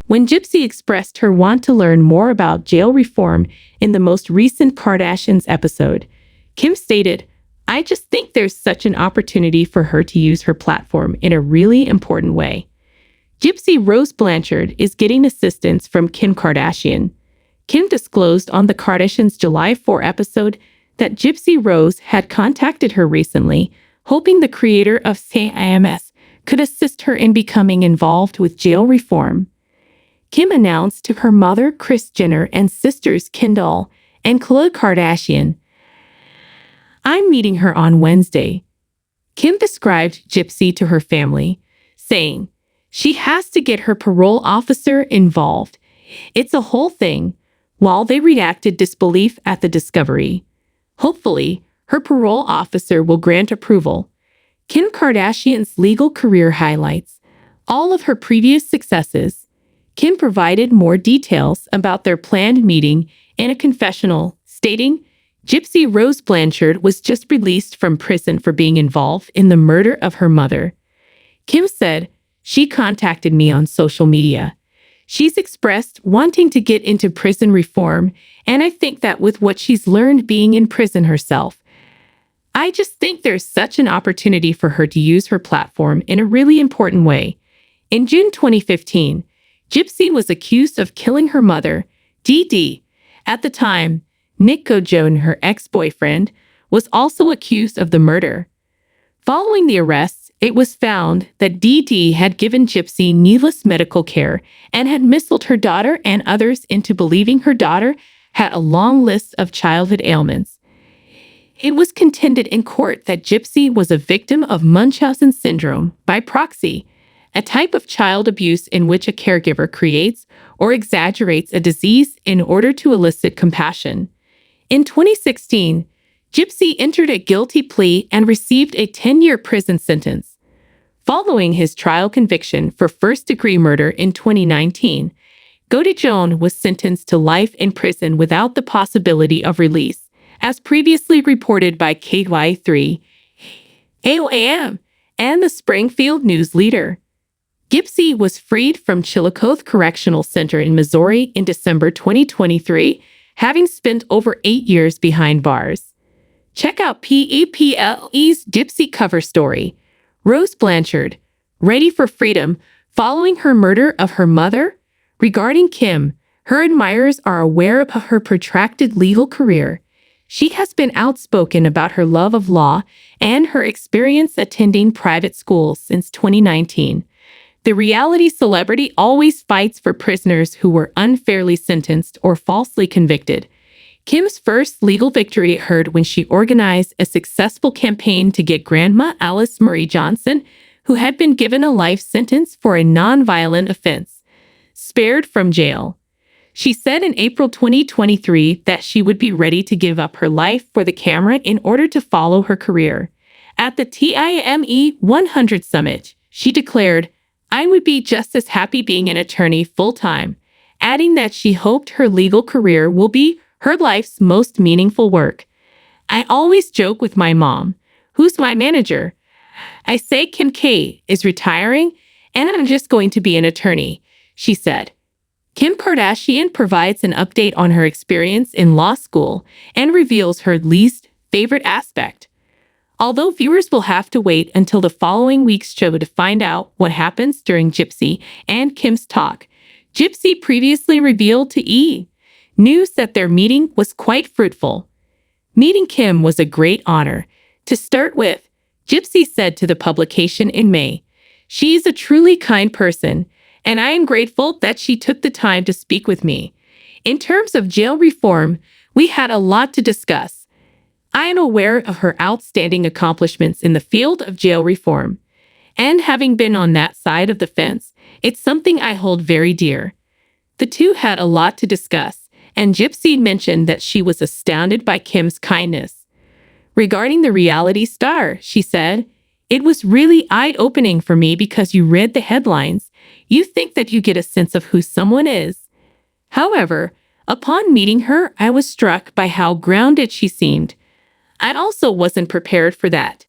When Gypsy expressed her want to learn more about jail reform in the most recent Kardashians episode, Kim stated, "I just think there's such an opportunity for her to use her platform in a really important way." Gypsy Rose Blanchard is getting assistance from Kim Kardashian. Kim disclosed on the Kardashians' July 4 episode that Gypsy Rose had contacted her recently, hoping the creator of CIMS could assist her in becoming involved with jail reform. Kim announced to her mother, Kris Jenner, and sisters Kendall and Khloe Kardashian, "I'm meeting her on Wednesday." Kim described Gypsy to her family, saying, "She has to get her parole officer involved. It's a whole thing," while they reacted disbelief at the discovery. Hopefully, her parole officer will grant approval. Kim Kardashian's legal career highlights all of her previous successes. Kim provided more details about their planned meeting in a confessional, stating, "Gypsy Rose Blanchard was just released from prison for being involved in the murder of her mother." Kim said, "She contacted me on social media. She's expressed wanting to get into prison reform, and I think that with what she's learned being in prison herself, I just think there's such an opportunity for her to use her platform in a really important way." In June 2015, Gypsy was accused of killing her mother, Dee Dee. At the time, Nick Gojon, her ex-boyfriend, was also accused of the murder. Following the arrests, it was found that Dee Dee had given Gypsy needless medical care and had misled her daughter and others into believing her daughter had a long list of childhood ailments. It was contended in court that Gypsy was a victim of Munchausen syndrome by proxy, a type of child abuse in which a caregiver creates or exaggerates a disease in order to elicit compassion. In 2016, Gypsy entered a guilty plea and received a 10-year prison sentence. Following his trial conviction for first-degree murder in 2019, Gojon was sentenced to life in prison without the possibility of release, as previously reported by KY3, AOAM, and the Springfield News Leader. Gypsy was freed from Chillicothe Correctional Center in Missouri in December 2023, having spent over 8 years behind bars. Check out PEPLE's Gypsy cover story, Rose Blanchard, Ready for Freedom, following her murder of her mother. Regarding Kim, her admirers are aware of her protracted legal career. She has been outspoken about her love of law and her experience attending private schools since 2019. The reality celebrity always fights for prisoners who were unfairly sentenced or falsely convicted. Kim's first legal victory occurred when she organized a successful campaign to get Grandma Alice Marie Johnson, who had been given a life sentence for a nonviolent offense, spared from jail. She said in April 2023 that she would be ready to give up her life for the camera in order to follow her career. At the TIME 100 Summit, she declared, "I would be just as happy being an attorney full-time," adding that she hoped her legal career will be her life's most meaningful work. "I always joke with my mom, who's my manager. I say Kim K is retiring and I'm just going to be an attorney," she said. Kim Kardashian provides an update on her experience in law school and reveals her least favorite aspect. Although viewers will have to wait until the following week's show to find out what happens during Gypsy and Kim's talk, Gypsy previously revealed to E! News that their meeting was quite fruitful. "Meeting Kim was a great honor. To start with," Gypsy said to the publication in May, "she is a truly kind person, and I am grateful that she took the time to speak with me. In terms of jail reform, we had a lot to discuss. I am aware of her outstanding accomplishments in the field of jail reform, and having been on that side of the fence, it's something I hold very dear." The two had a lot to discuss, and Gypsy mentioned that she was astounded by Kim's kindness. Regarding the reality star, she said, "It was really eye-opening for me because you read the headlines. You think that you get a sense of who someone is. However, upon meeting her, I was struck by how grounded she seemed. I also wasn't prepared for that.